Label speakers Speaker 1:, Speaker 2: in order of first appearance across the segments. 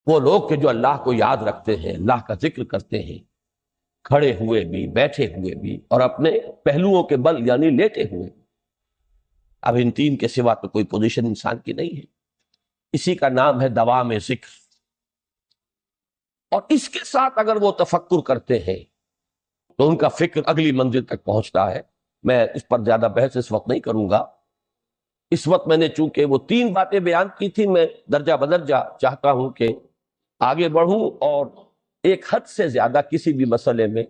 Speaker 1: وہ لوگ کہ جو اللہ کو یاد رکھتے ہیں، اللہ کا ذکر کرتے ہیں، کھڑے ہوئے بھی، بیٹھے ہوئے بھی، اور اپنے پہلوؤں کے بل یعنی لیٹے ہوئے۔ اب ان تین کے سوا تو کوئی پوزیشن انسان کی نہیں ہے، اسی کا نام ہے دوام ذکر۔ اور اس کے ساتھ اگر وہ تفکر کرتے ہیں تو ان کا فکر اگلی منزل تک پہنچتا ہے۔ میں اس پر زیادہ بحث اس وقت نہیں کروں گا۔ اس وقت میں نے چونکہ وہ تین باتیں بیان کی تھی، میں درجہ بدرجہ چاہتا ہوں کہ آگے بڑھوں اور ایک حد سے زیادہ کسی بھی مسئلے میں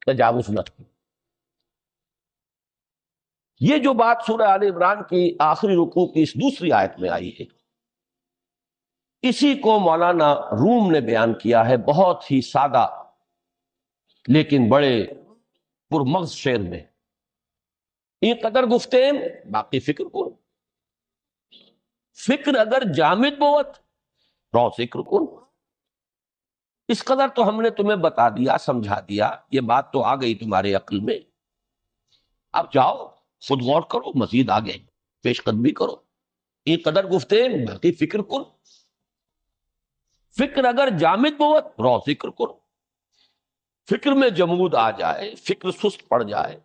Speaker 1: تجاوز نہ کروں۔ یہ جو بات سورہ آل عمران کی آخری رکوع کی اس دوسری آیت میں آئی ہے، اسی کو مولانا روم نے بیان کیا ہے بہت ہی سادہ لیکن بڑے پرمغز شعر میں۔ این قدر گفتیم باقی فکر کن، فکر اگر جامد بوت رو ذکر کن۔ اس قدر تو ہم نے تمہیں بتا دیا، سمجھا دیا، یہ بات تو آ گئی تمہارے عقل میں، اب جاؤ خود غور کرو، مزید آگے پیش قدمی کرو۔ این قدر گفتیم باقی فکر کن، فکر اگر جامد بوت رو ذکر کن۔ فکر میں جمود آ جائے، فکر سست پڑ جائے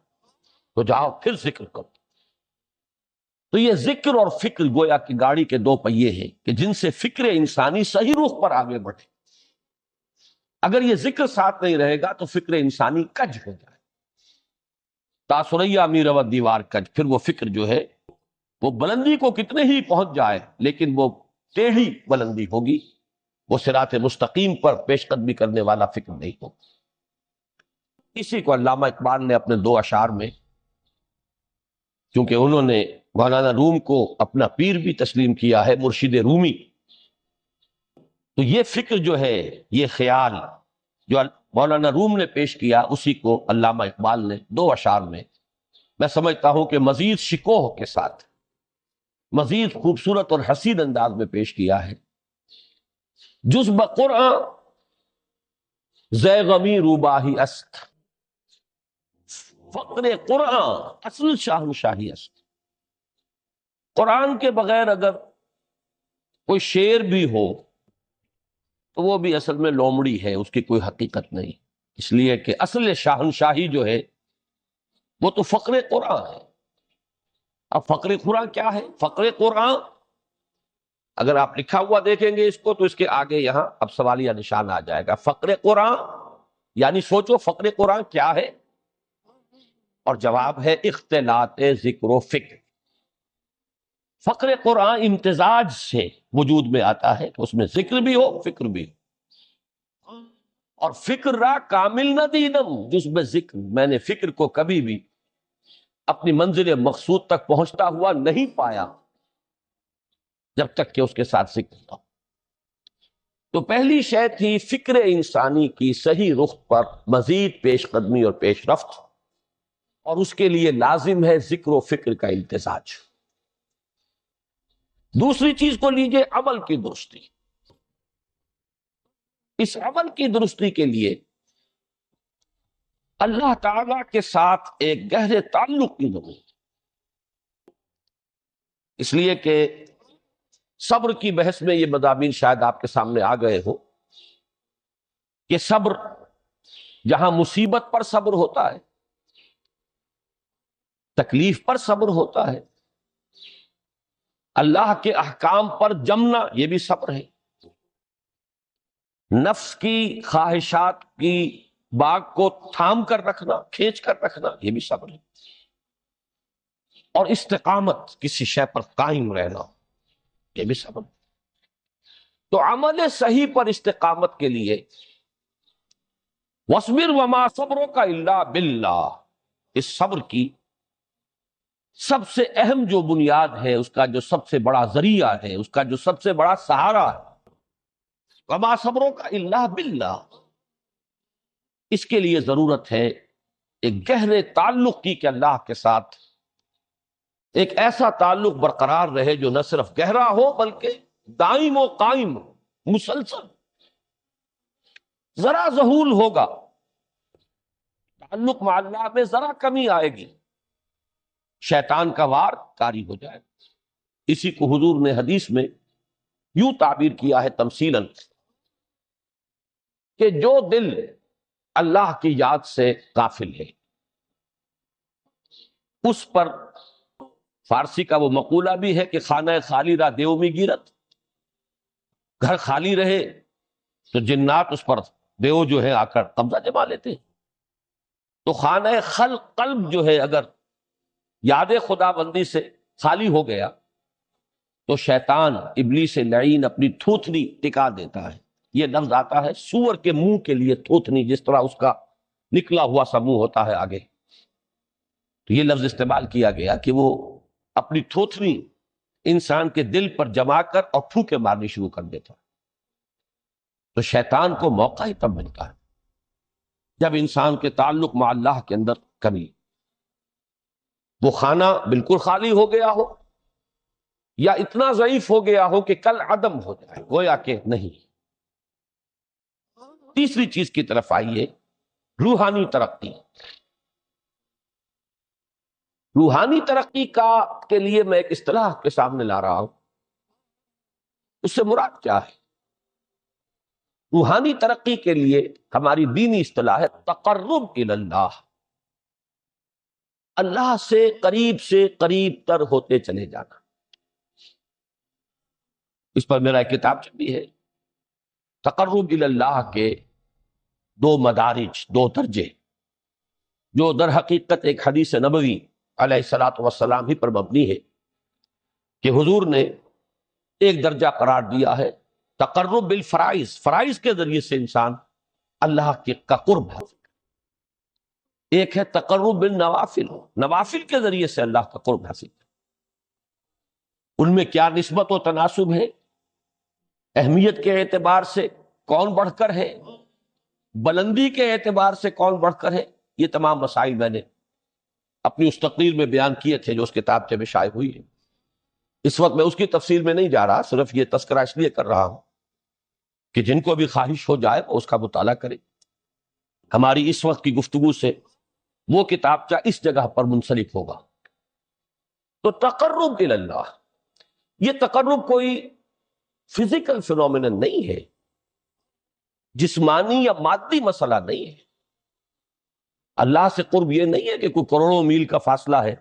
Speaker 1: تو جاؤ پھر ذکر کرو۔ تو یہ ذکر اور فکر گویا کہ گاڑی کے دو پہیے ہیں کہ جن سے فکر انسانی صحیح رخ پر آگے بڑھے۔ اگر یہ ذکر ساتھ نہیں رہے گا تو فکر انسانی کج ہو جائے، تاثریا میرا دیوار کج۔ پھر وہ فکر جو ہے وہ بلندی کو کتنے ہی پہنچ جائے لیکن وہ ٹیڑھی بلندی ہوگی، وہ صراط مستقیم پر پیش قدمی کرنے والا فکر نہیں ہوگا۔ اسی کو علامہ اقبال نے اپنے دو اشعار میں، چونکہ انہوں نے مولانا روم کو اپنا پیر بھی تسلیم کیا ہے، مرشد رومی، تو یہ فکر جو ہے، یہ خیال جو مولانا روم نے پیش کیا، اسی کو علامہ اقبال نے دو اشعار میں میں سمجھتا ہوں کہ مزید شکوہ کے ساتھ، مزید خوبصورت اور حسین انداز میں پیش کیا ہے۔ جز بقرآن زے غمی روباہی است، فقر قرآن اصل شاہنشاہی است۔ قرآن کے بغیر اگر کوئی شعر بھی ہو تو وہ بھی اصل میں لومڑی ہے، اس کی کوئی حقیقت نہیں، اس لیے کہ اصل شاہنشاہی جو ہے وہ تو فقر قرآن ہے۔ اب فقر قرآن کیا ہے؟ فقر قرآن اگر آپ لکھا ہوا دیکھیں گے اس کو تو اس کے آگے یہاں اب سوالیہ نشان آ جائے گا۔ فقر قرآن یعنی سوچو فقر قرآن کیا ہے، اور جواب ہے اختلاط ذکر و فکر۔ فقر قرآن امتزاج سے وجود میں آتا ہے، اس میں ذکر بھی ہو فکر بھی ہو۔ اور فکر را کامل نہ دیدم جس میں ذکر، میں نے فکر کو کبھی بھی اپنی منزل مقصود تک پہنچتا ہوا نہیں پایا جب تک کہ اس کے ساتھ ذکر تھا۔ تو پہلی شے تھی فکر انسانی کی صحیح رخ پر مزید پیش قدمی اور پیش رفت، اور اس کے لیے لازم ہے ذکر و فکر کا امتزاج۔ دوسری چیز کو لیجئے عمل کی درستی۔ اس عمل کی درستی کے لیے اللہ تعالی کے ساتھ ایک گہرے تعلق کی ضرورت ہے، اس لیے کہ صبر کی بحث میں یہ مضامین شاید آپ کے سامنے آ گئے ہو کہ صبر، جہاں مصیبت پر صبر ہوتا ہے، تکلیف پر صبر ہوتا ہے، اللہ کے احکام پر جمنا یہ بھی صبر ہے، نفس کی خواہشات کی باغ کو تھام کر رکھنا، کھینچ کر رکھنا یہ بھی صبر ہے، اور استقامت کسی شے پر قائم رہنا یہ بھی صبر ہے۔ تو عمل صحیح پر استقامت کے لیے وَاصْبِرْ وَمَا صَبْرُكَ إِلَّا بِاللَّهِ، اس صبر کی سب سے اہم جو بنیاد ہے، اس کا جو سب سے بڑا ذریعہ ہے، اس کا جو سب سے بڑا سہارا ہے، وَمَا صَبْرُكَ إِلَّا بِاللَّهِ، اس کے لیے ضرورت ہے ایک گہرے تعلق کی کہ اللہ کے ساتھ ایک ایسا تعلق برقرار رہے جو نہ صرف گہرا ہو بلکہ دائم و قائم ہو، مسلسل۔ ذرا ظہول ہوگا تعلق مع اللہ میں، ذرا کمی آئے گی، شیطان کا وار طاری ہو جائے گا۔ اسی کو حضور نے حدیث میں یوں تعبیر کیا ہے تمثیلاً کہ جو دل اللہ کی یاد سے غافل ہے اس پر فارسی کا وہ مقولہ بھی ہے کہ خانہ خالی را دیو میں گیرت، گھر خالی رہے تو جنات اس پر دیو جو ہے آ کر قبضہ جما لیتے ہیں۔ تو خانہ قلب جو ہے اگر یاد خدا بندی سے خالی ہو گیا تو شیطان ابلیس لعین اپنی تھوتنی ٹکا دیتا ہے۔ یہ لفظ آتا ہے سور کے منہ کے لیے تھوتنی، جس طرح اس کا نکلا ہوا سا منہ ہوتا ہے آگے، تو یہ لفظ استعمال کیا گیا کہ وہ اپنی تھوتنی انسان کے دل پر جما کر اور پھوکے مارنی شروع کر دیتا ہے۔ تو شیطان کو موقع ہی تب ملتا ہے جب انسان کے تعلق مع اللہ کے اندر کمی، وہ خانہ بالکل خالی ہو گیا ہو یا اتنا ضعیف ہو گیا ہو کہ کل عدم ہو جائے، گویا کہ نہیں۔ تیسری چیز کی طرف آئیے، روحانی ترقی۔ روحانی ترقی کے لیے میں ایک اصطلاح کے سامنے لا رہا ہوں، اس سے مراد کیا ہے؟ روحانی ترقی کے لیے ہماری دینی اصطلاح ہے تقرب الی اللہ، اللہ سے قریب تر ہوتے چلے جانا۔ اس پر میرا ایک کتاب چھپی ہے، تقرب الی اللہ کے دو مدارج، دو درجے، جو در حقیقت ایک حدیث نبوی علیہ الصلوۃ والسلام ہی پر مبنی ہے کہ حضور نے ایک درجہ قرار دیا ہے تقرب بالفرائض، فرائض کے ذریعے سے انسان اللہ کا قرب حاصل کرے۔ ایک ہے تقرب بالنوافل، نوافل کے ذریعے سے اللہ کا قرب حاصل کرے۔ ان میں کیا نسبت و تناسب ہے، اہمیت کے اعتبار سے کون بڑھ کر ہے، بلندی کے اعتبار سے کون بڑھ کر ہے، یہ تمام مسائل میں نے اپنی اس تقریر میں بیان کیے تھے جو اس کتاب سے شائع ہوئی ہے۔ اس وقت میں اس کی تفصیل میں نہیں جا رہا، صرف یہ تذکرہ اس لیے کر رہا ہوں کہ جن کو بھی خواہش ہو جائے وہ اس کا مطالعہ کرے۔ ہماری اس وقت کی گفتگو سے وہ کتابچہ اس جگہ پر منسلک ہوگا۔ تو تقرب الی اللہ، یہ تقرب کوئی فزیکل فینومینن نہیں ہے، جسمانی یا مادی مسئلہ نہیں ہے۔ اللہ سے قرب یہ نہیں ہے کہ کوئی کروڑوں میل کا فاصلہ ہے،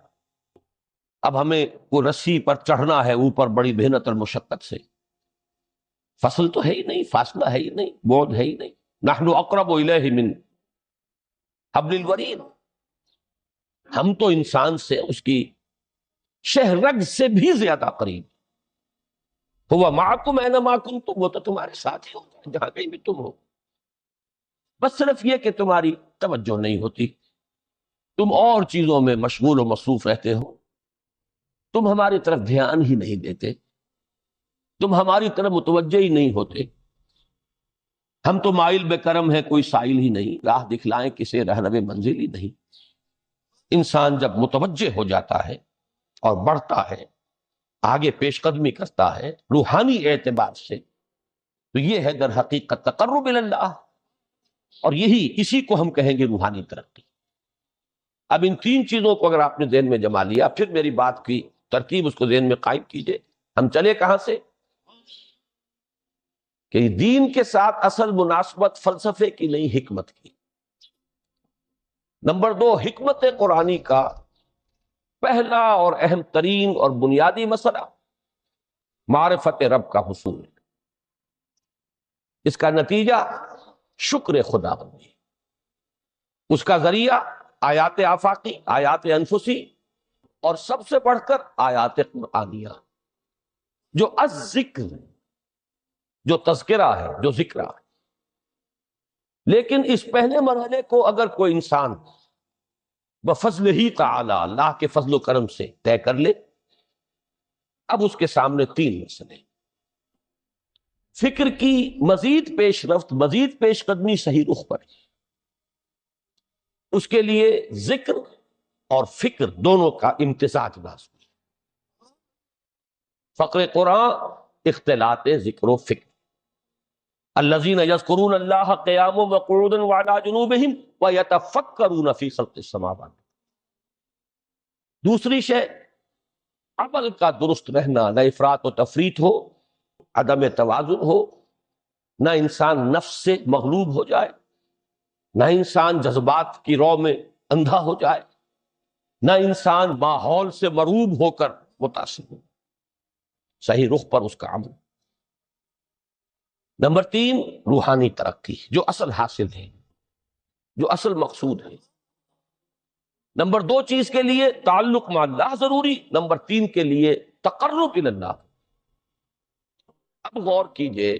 Speaker 1: اب ہمیں کوئی رسی پر چڑھنا ہے اوپر بڑی محنت اور مشقت سے۔ فصل تو ہے ہی نہیں، فاصلہ ہے ہی نہیں، بعد ہے ہی نہیں۔ نحن اقرب الیہ من حبل الورید، ہم تو انسان سے اس کی شہرگ سے بھی زیادہ قریب۔ هو معکم اینما کنتم، وہ تو تمہارے ساتھ ہی ہوتا ہے جہاں کہیں بھی تم ہو، بس صرف یہ کہ تمہاری توجہ نہیں ہوتی، تم اور چیزوں میں مشغول و مصروف رہتے ہو، تم ہماری طرف دھیان ہی نہیں دیتے، تم ہماری طرف متوجہ ہی نہیں ہوتے۔ ہم تو مائل بے کرم ہے، کوئی سائل ہی نہیں، راہ دکھلائیں کسے رہنم منزل ہی نہیں۔ انسان جب متوجہ ہو جاتا ہے اور بڑھتا ہے، آگے پیش قدمی کرتا ہے روحانی اعتبار سے، تو یہ ہے در حقیقت تقرب الی اللہ، اور اسی کو ہم کہیں گے روحانی ترقی۔ اب ان تین چیزوں کو اگر آپ نے ذہن میں جما لیا، پھر میری بات کی ترکیب اس کو ذہن میں قائم کیجئے۔ ہم چلے کہاں سے؟ کہ دین کے ساتھ اصل مناسبت فلسفے کی نہیں، حکمت کی۔ نمبر 2، حکمت قرآنی کا پہلا اور اہم ترین اور بنیادی مسئلہ معرفت رب کا حصول، اس کا نتیجہ شکر خدا بندی، اس کا ذریعہ آیات آفاقی، آیات انفسی، اور سب سے بڑھ کر آیات قرآنیہ، جو الذکر، جو تذکرہ ہے، جو ذکر ہے۔ لیکن اس پہلے مرحلے کو اگر کوئی انسان بفضل ہی تعالی، اللہ کے فضل و کرم سے طے کر لے، اب اس کے سامنے تین مسئلے، فکر کی مزید پیش رفت، مزید پیش قدمی صحیح رخ پر، اس کے لیے ذکر اور فکر دونوں کا امتزاج لازمی۔ فقر قرآن اختلاط ذکر و فکر، الذین یذکرون اللہ قیاما وقعودا وعلی جنوبہم ویتفکرون فی خلق السماوات۔ دوسری شے عمل کا درست رہنا، نہ افراط و تفریط ہو، عدم توازن ہو، نہ انسان نفس سے مغلوب ہو جائے، نہ انسان جذبات کی رو میں اندھا ہو جائے، نہ انسان ماحول سے مرعوب ہو کر متاثر ہو، صحیح رخ پر اس کا عمل۔ نمبر 3، روحانی ترقی، جو اصل حاصل ہے، جو اصل مقصود ہے۔ نمبر 2 چیز کے لیے تعلق مع اللہ ضروری، نمبر 3 کے لیے تقرب الی اللہ۔ اب غور کیجئے،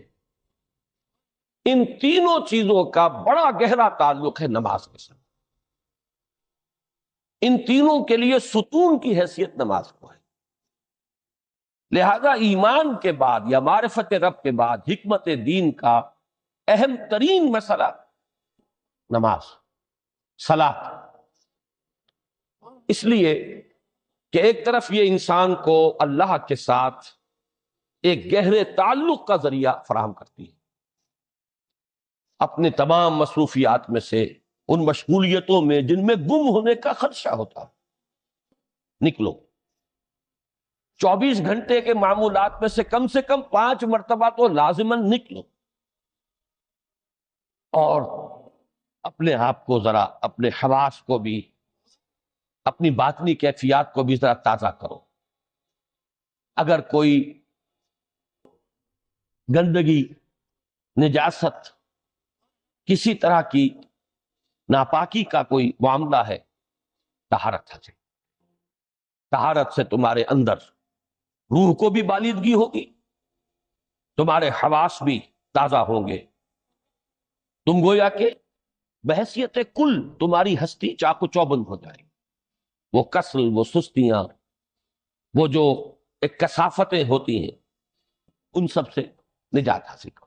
Speaker 1: ان تینوں چیزوں کا بڑا گہرا تعلق ہے نماز کے ساتھ۔ ان تینوں کے لیے ستون کی حیثیت نماز کو ہے۔ لہذا ایمان کے بعد یا معرفت رب کے بعد حکمت دین کا اہم ترین مسئلہ نماز، صلاۃ۔ اس لیے کہ ایک طرف یہ انسان کو اللہ کے ساتھ ایک گہرے تعلق کا ذریعہ فراہم کرتی ہے، اپنے تمام مصروفیات میں سے، ان مشغولیتوں میں جن میں گم ہونے کا خدشہ ہوتا ہے، نکلو۔ 24 گھنٹے کے معمولات میں سے کم 5 مرتبہ تو لازماً نکلو، اور اپنے آپ کو ذرا، اپنے حواس کو بھی، اپنی باطنی کیفیات کو بھی ذرا تازہ کرو۔ اگر کوئی گندگی، نجاست، کسی طرح کی ناپاکی کا کوئی معاملہ ہے، طہارت حاصل۔ طہارت سے تمہارے اندر روح کو بھی بالیدگی ہوگی، تمہارے حواس بھی تازہ ہوں گے، تم گویا کہ بحیثیت کل تمہاری ہستی چاق و چوبند ہو جائے گی۔ وہ کسل، وہ سستیاں، وہ جو ایک کثافتیں ہوتی ہیں، ان سب سے نجات حاصل کرو۔